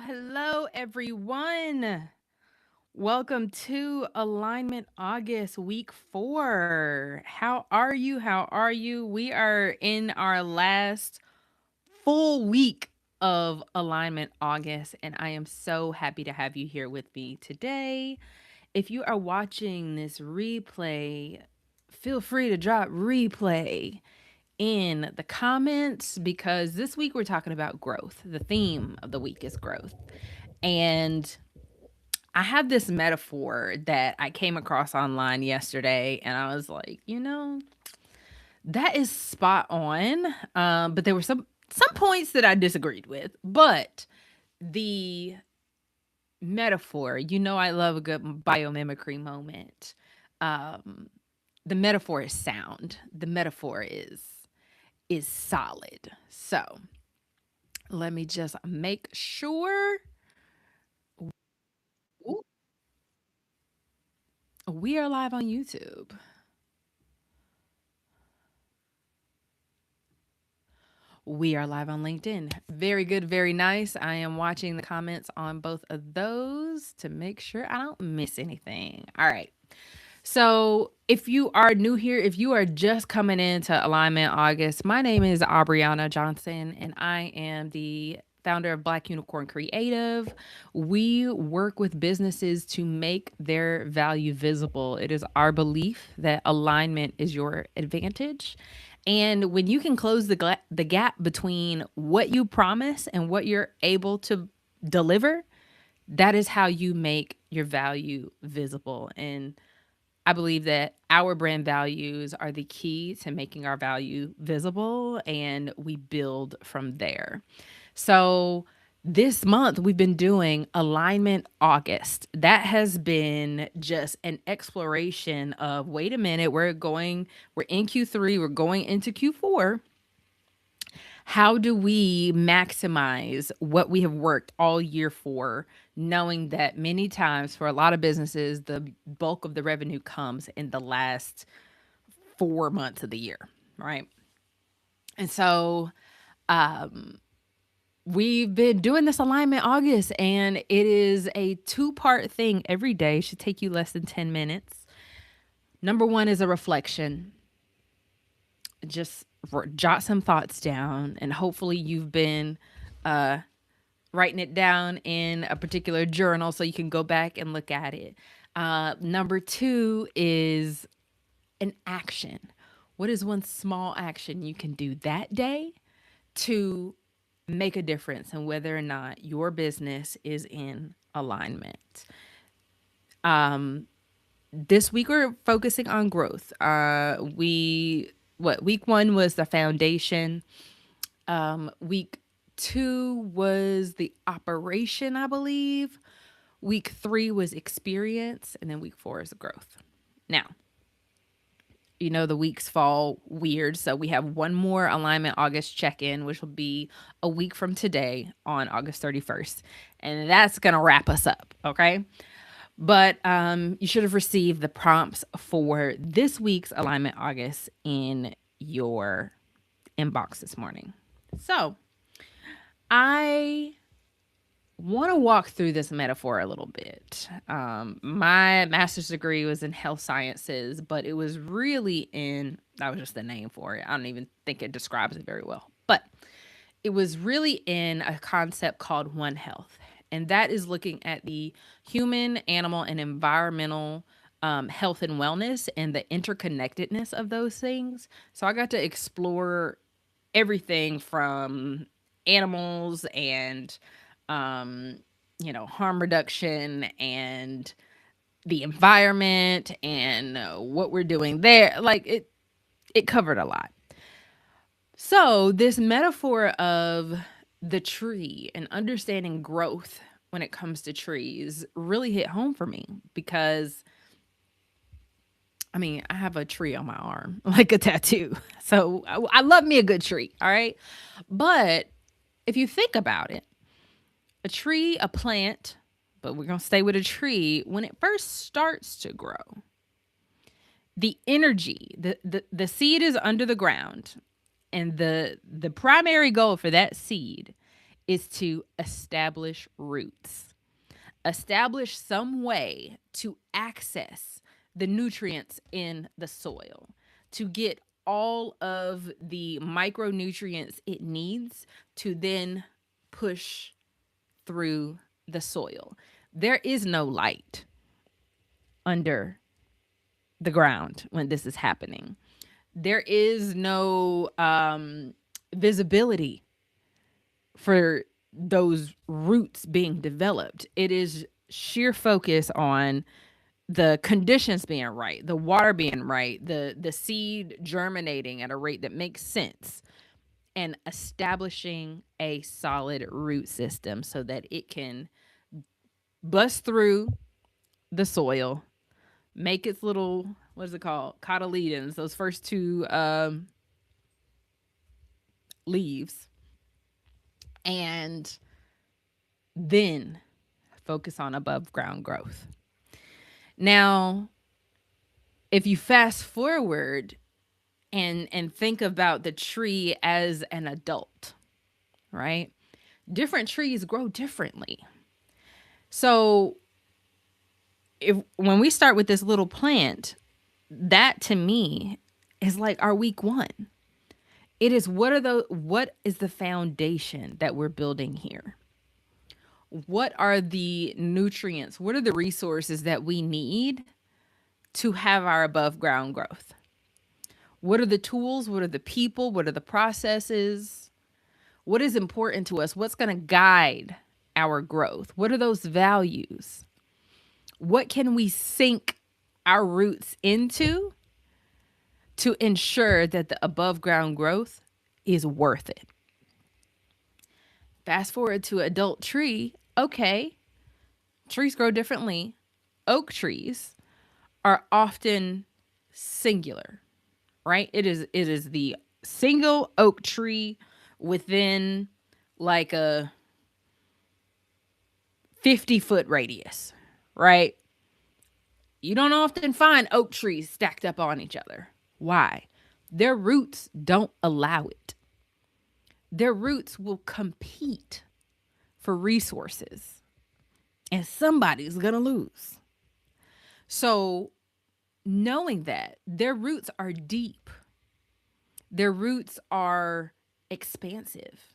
Hello, everyone. Welcome to Alignment August week 4. How are you? How are you? We are in our last full week of Alignment August, and I am so happy to have you here with me today. If you are watching this replay, feel free to drop replay in the comments because this week we're talking about growth. The theme of the week is growth. And I have this metaphor that I came across online yesterday, and I was like, that is spot on. But there were some points that I disagreed with. But the metaphor, I love a good biomimicry moment. Um, the metaphor is sound. The metaphor is solid. So let me just make sure we are live on YouTube. We are live on LinkedIn. Very good, very nice. I am watching the comments on both of those to make sure I don't miss anything. All right. So, if you are new here, if you are just coming into Alignment August, my name is Aubriana Johnson, and I am the founder of Black Unicorn Creative. We work with businesses to make their value visible. It is our belief that alignment is your advantage. And when you can close the gap between what you promise and what you're able to deliver, that is how you make your value visible. And I believe that our brand values are the key to making our value visible, and we build from there. So, this month we've been doing Alignment August. That has been just an exploration of wait a minute, we're in Q3, we're going into Q4. How do we maximize what we have worked all year for, knowing that many times for a lot of businesses, the bulk of the revenue comes in the last 4 months of the year, right? And so we've been doing this alignment August, and it is a two-part thing every day. Should take you less than 10 minutes. Number one is a reflection. Just jot some thoughts down, and hopefully you've been writing it down in a particular journal so you can go back and look at it. Number two is an action. What is one small action you can do that day to make a difference in whether or not your business is in alignment? This week we're focusing on growth. Week one was the foundation. Week two was the operation, I believe. Week three was experience, and then week four is growth. Now, the weeks fall weird, so we have one more Alignment August check-in, which will be a week from today on August 31st, and that's gonna wrap us up. Okay. But you should have received the prompts for this week's Alignment August in your inbox this morning. So I want to walk through this metaphor a little bit. My master's degree was in health sciences, but it was really that was just the name for it. I don't even think it describes it very well. But it was really in a concept called One Health. And that is looking at the human, animal, and environmental health and wellness and the interconnectedness of those things. So I got to explore everything from animals and harm reduction and the environment and what we're doing there. Like it covered a lot. So this metaphor of the tree and understanding growth when it comes to trees really hit home for me because I have a tree on my arm, like a tattoo. So I love me a good tree, all right? But if you think about it, a tree, a plant, but we're going to stay with a tree, when it first starts to grow, the energy, the seed is under the ground, and the primary goal for that seed is to establish roots. Establish some way to access the nutrients in the soil, to get all of the micronutrients it needs to then push through the soil. There is no light under the ground when this is happening. There is no visibility for those roots being developed. It is sheer focus on the conditions being right, the water being right, the seed germinating at a rate that makes sense, and establishing a solid root system so that it can bust through the soil, make its little, what is it called, cotyledons, those first two leaves, and then focus on above ground growth. Now, if you fast forward and think about the tree as an adult, right? Different trees grow differently. So if when we start with this little plant, that to me is like our week one. It is what is the foundation that we're building here? What are the nutrients? What are the resources that we need to have our above ground growth? What are the tools? What are the people? What are the processes? What is important to us? What's going to guide our growth? What are those values? What can we sink our roots into to ensure that the above ground growth is worth it? Fast forward to adult tree. Okay, trees grow differently. Oak trees are often singular, right? It is the single oak tree within like a 50-foot radius, right? You don't often find oak trees stacked up on each other. Why? Their roots don't allow it. Their roots will compete for resources, and somebody's going to lose. So, knowing that their roots are deep, their roots are expansive.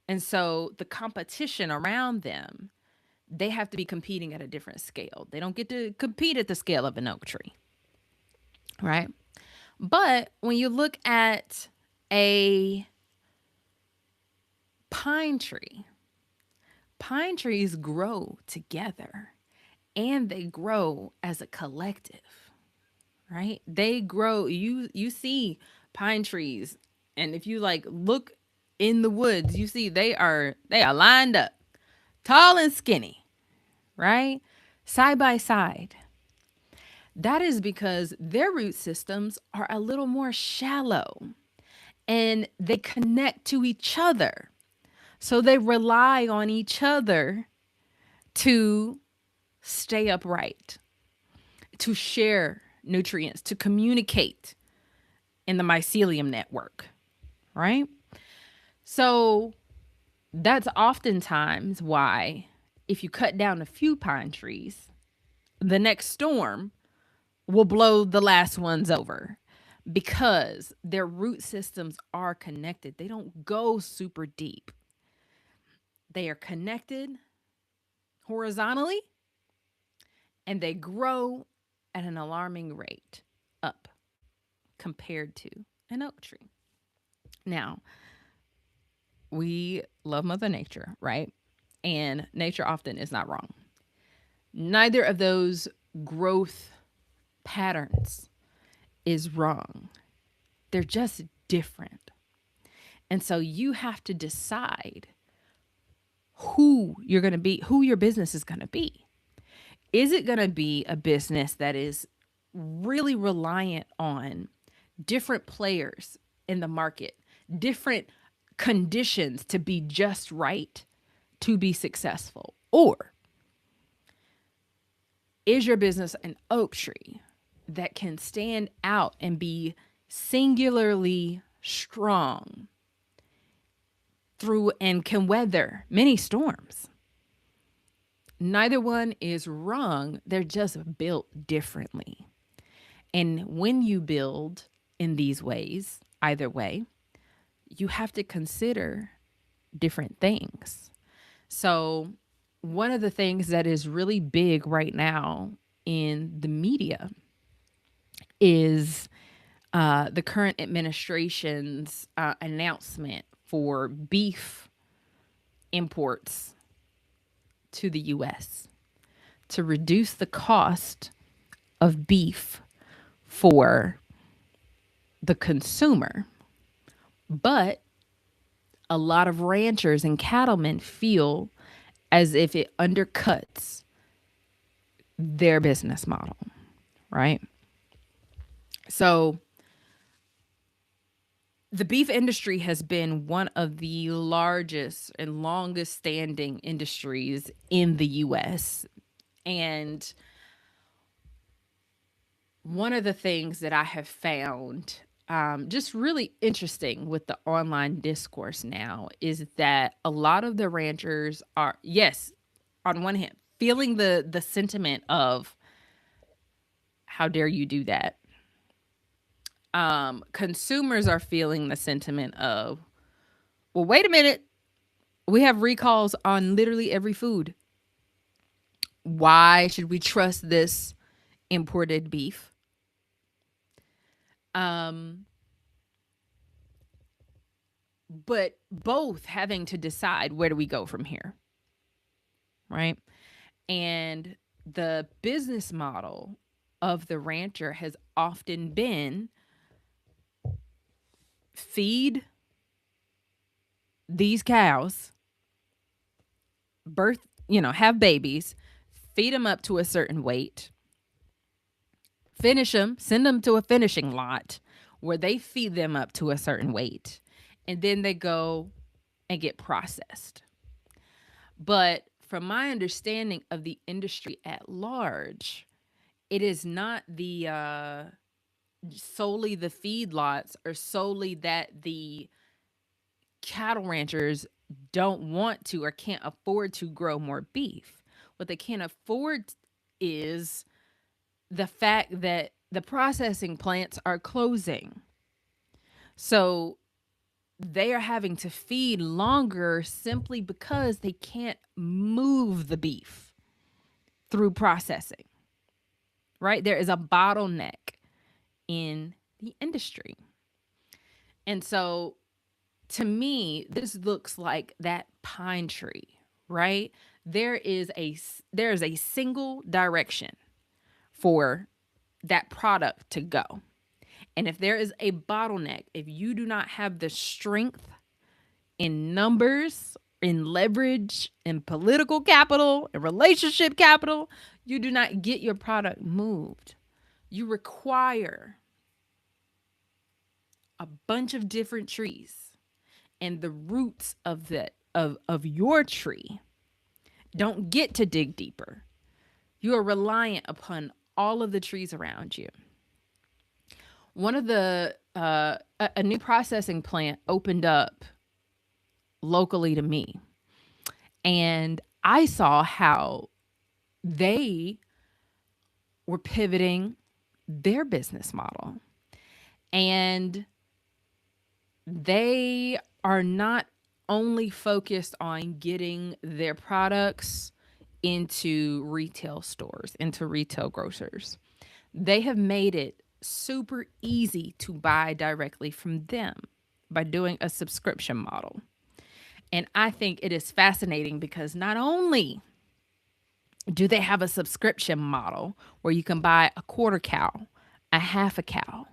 And so, the competition around them, they have to be competing at a different scale. They don't get to compete at the scale of an oak tree, right? But when you look at a pine tree, pine trees grow together and they grow as a collective, right? They grow, you see pine trees, and if you like look in the woods, you see they are lined up, tall and skinny, right? Side by side. That is because their root systems are a little more shallow and they connect to each other. So they rely on each other to stay upright, to share nutrients, to communicate in the mycelium network, right? So that's oftentimes why if you cut down a few pine trees, the next storm will blow the last ones over because their root systems are connected. They don't go super deep. They are connected horizontally and they grow at an alarming rate up compared to an oak tree. Now, we love Mother Nature, right? And nature often is not wrong. Neither of those growth patterns is wrong. They're just different. And so you have to decide who you're going to be, who your business is going to be. Is it going to be a business that is really reliant on different players in the market, different conditions to be just right to be successful? Or is your business an oak tree that can stand out and be singularly strong through and can weather many storms. Neither one is wrong, they're just built differently. And when you build in these ways, either way, you have to consider different things. So, one of the things that is really big right now in the media is the current administration's announcement for beef imports to the US to reduce the cost of beef for the consumer. But a lot of ranchers and cattlemen feel as if it undercuts their business model, right? So the beef industry has been one of the largest and longest standing industries in the US. And one of the things that I have found just really interesting with the online discourse now is that a lot of the ranchers are, yes, on one hand, feeling the sentiment of how dare you do that. Consumers are feeling the sentiment of, well, wait a minute, we have recalls on literally every food. Why should we trust this imported beef? Um, but both having to decide, where do we go from here, right? And the business model of the rancher has often been feed these cows, birth, have babies, feed them up to a certain weight, finish them, send them to a finishing lot where they feed them up to a certain weight, and then they go and get processed. But from my understanding of the industry at large, it is not the solely the feedlots or solely that the cattle ranchers don't want to or can't afford to grow more beef. What they can't afford is the fact that the processing plants are closing. So they are having to feed longer simply because they can't move the beef through processing, right? There is a bottleneck in the industry. And so to me, this looks like that pine tree, right? There is a single direction for that product to go. And if there is a bottleneck, if you do not have the strength in numbers, in leverage, in political capital, in relationship capital, you do not get your product moved. You require a bunch of different trees, and the roots of your tree don't get to dig deeper. You are reliant upon all of the trees around you. One of the a new processing plant opened up locally to me, and I saw how they were pivoting their business model, and they are not only focused on getting their products into retail stores, into retail grocers. They have made it super easy to buy directly from them by doing a subscription model. And I think it is fascinating because not only do they have a subscription model where you can buy a quarter cow, a half a cow,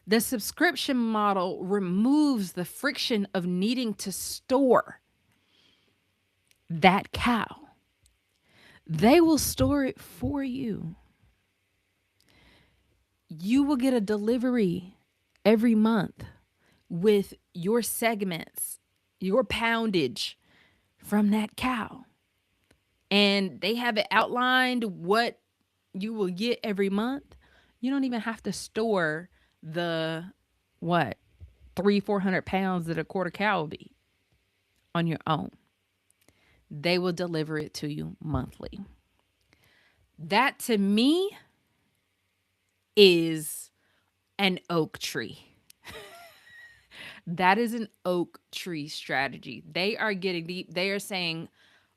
the subscription model removes the friction of needing to store that cow. They will store it for you. You will get a delivery every month with your segments, your poundage from that cow. And they have it outlined what you will get every month. You don't even have to store the 300-400 pounds that a quarter cow will be. on your own. They will deliver it to you monthly. That to me is an oak tree. That is an oak tree strategy. They are getting deep. They are saying,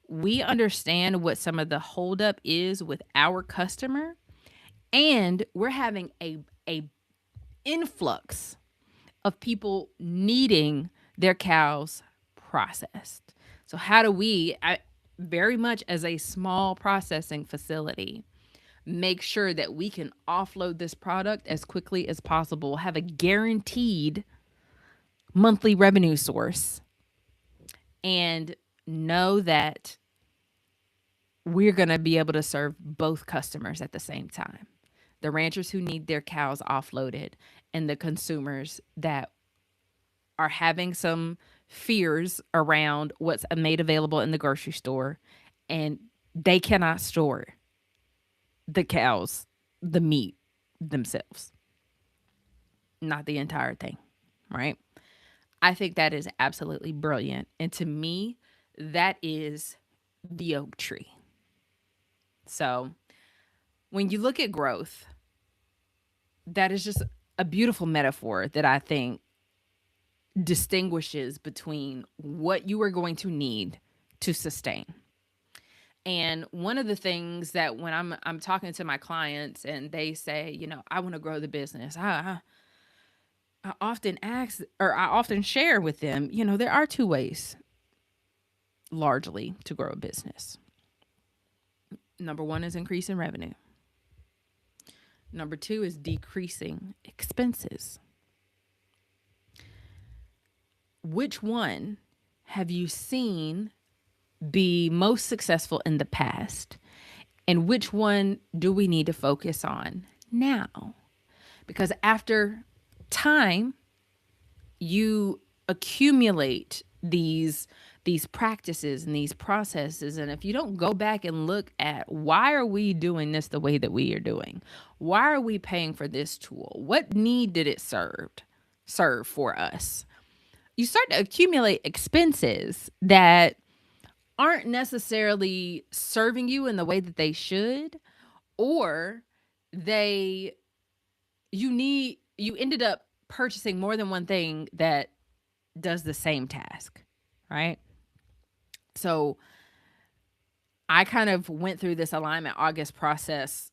we understand what some of the holdup is with our customer, and we're having a influx of people needing their cows processed. So how do we, very much as a small processing facility, make sure that we can offload this product as quickly as possible, have a guaranteed monthly revenue source, and know that we're going to be able to serve both customers at the same time. The ranchers who need their cows offloaded and the consumers that are having some fears around what's made available in the grocery store, and they cannot store the cows, the meat themselves. Not the entire thing, right? I think that is absolutely brilliant. And to me, that is the oak tree. So when you look at growth, that is just a beautiful metaphor that I think distinguishes between what you are going to need to sustain. And one of the things that when I'm talking to my clients and they say, I want to grow the business, I often ask, or I often share with them, there are two ways largely to grow a business. Number one is increasing revenue. Number two is decreasing expenses. Which one have you seen be most successful in the past? And which one do we need to focus on now? Because after time, you accumulate these practices and these processes. And if you don't go back and look at why are we doing this the way that we are doing? Why are we paying for this tool? What need did it serve for us? You start to accumulate expenses that aren't necessarily serving you in the way that they should, or you ended up purchasing more than one thing that does the same task, right? So I kind of went through this Alignment August process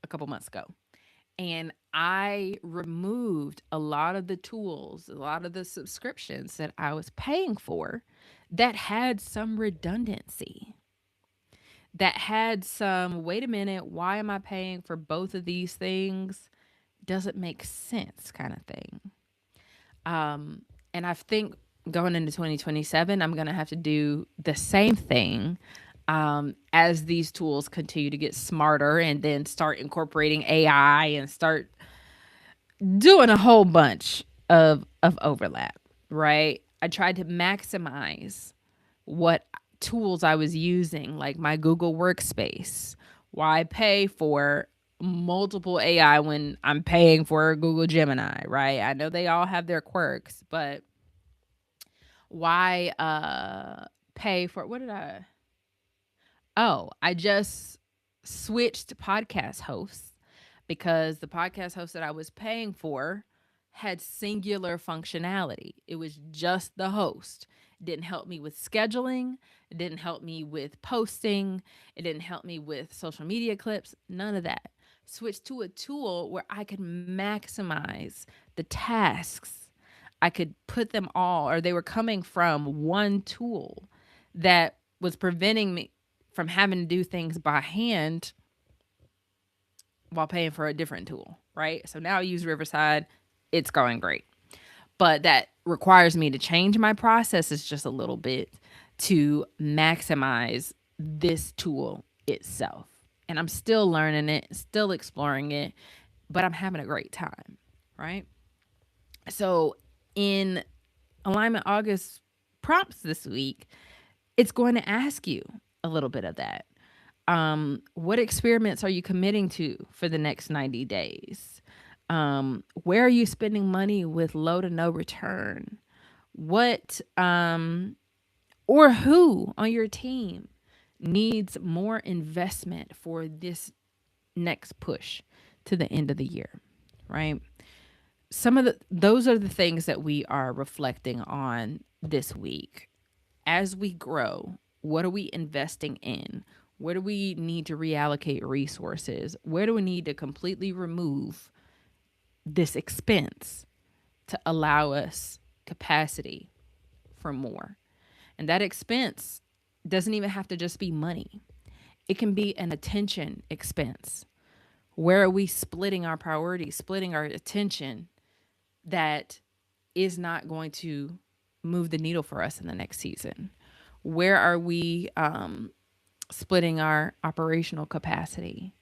a couple months ago. And I removed a lot of the tools, a lot of the subscriptions that I was paying for that had some redundancy, that had some, wait a minute, why am I paying for both of these things? Doesn't make sense kind of thing. And I think going into 2027, I'm going to have to do the same thing as these tools continue to get smarter, and then start incorporating AI and start doing a whole bunch of overlap, right? I tried to maximize what tools I was using, like my Google Workspace. Why pay for multiple AI when I'm paying for Google Gemini, right? I know they all have their quirks, but why pay for I just switched podcast hosts because the podcast host that I was paying for had singular functionality. It was just the host. It didn't help me with scheduling. It didn't help me with posting. It didn't help me with social media clips. None of that. Switched to a tool where I could maximize the tasks. I could put them all, or they were coming from one tool that was preventing me from having to do things by hand while paying for a different tool, right? So now I use Riverside. It's going great. But that requires me to change my processes just a little bit to maximize this tool itself. And I'm still learning it, still exploring it, but I'm having a great time, right? So in Alignment August prompts this week, it's going to ask you a little bit of that. What experiments are you committing to for the next 90 days? Where are you spending money with low to no return? What or who on your team needs more investment for this next push to the end of the year, right? Some of those are the things that we are reflecting on this week. As we grow, what are we investing in? Where do we need to reallocate resources? Where do we need to completely remove this expense to allow us capacity for more? And that expense doesn't even have to just be money. It can be an attention expense. Where are we splitting our priorities, splitting our attention that is not going to move the needle for us in the next season? Where are we splitting our operational capacity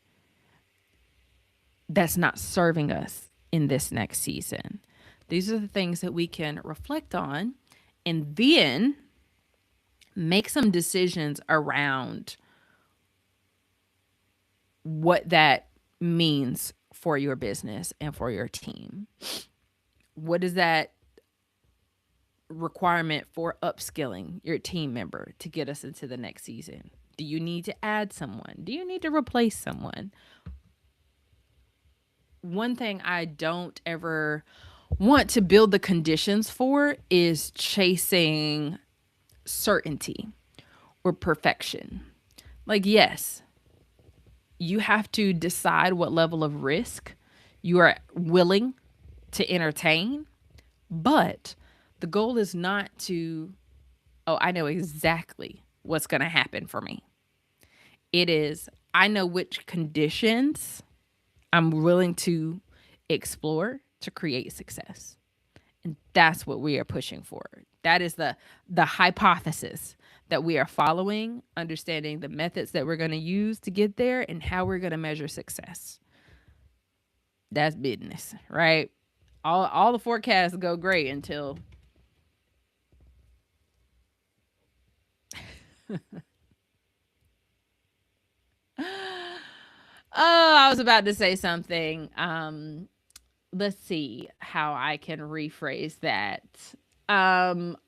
that's not serving us in this next season? These are the things that we can reflect on and then make some decisions around what that means for your business and for your team. What is that requirement for upskilling your team member to get us into the next season? Do you need to add someone? Do you need to replace someone? One thing I don't ever want to build the conditions for is chasing certainty or perfection. Like, yes, you have to decide what level of risk you are willing to entertain, but the goal is not to, oh, I know exactly what's going to happen for me. It is, I know which conditions I'm willing to explore to create success. And that's what we are pushing for. That is the hypothesis that we are following, understanding the methods that we're going to use to get there and how we're going to measure success. That's business, right? All the forecasts go great until oh, I was about to say something. Let's see how I can rephrase that.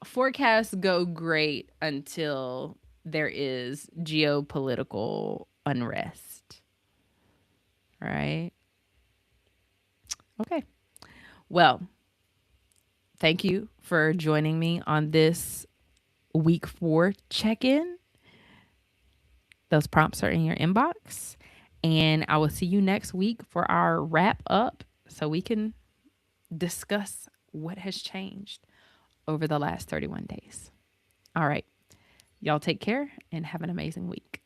Forecasts go great until there is geopolitical unrest, right? Okay. Well, thank you for joining me on this week 4 check in. Those prompts are in your inbox. And I will see you next week for our wrap up so we can discuss what has changed over the last 31 days. All right. Y'all take care and have an amazing week.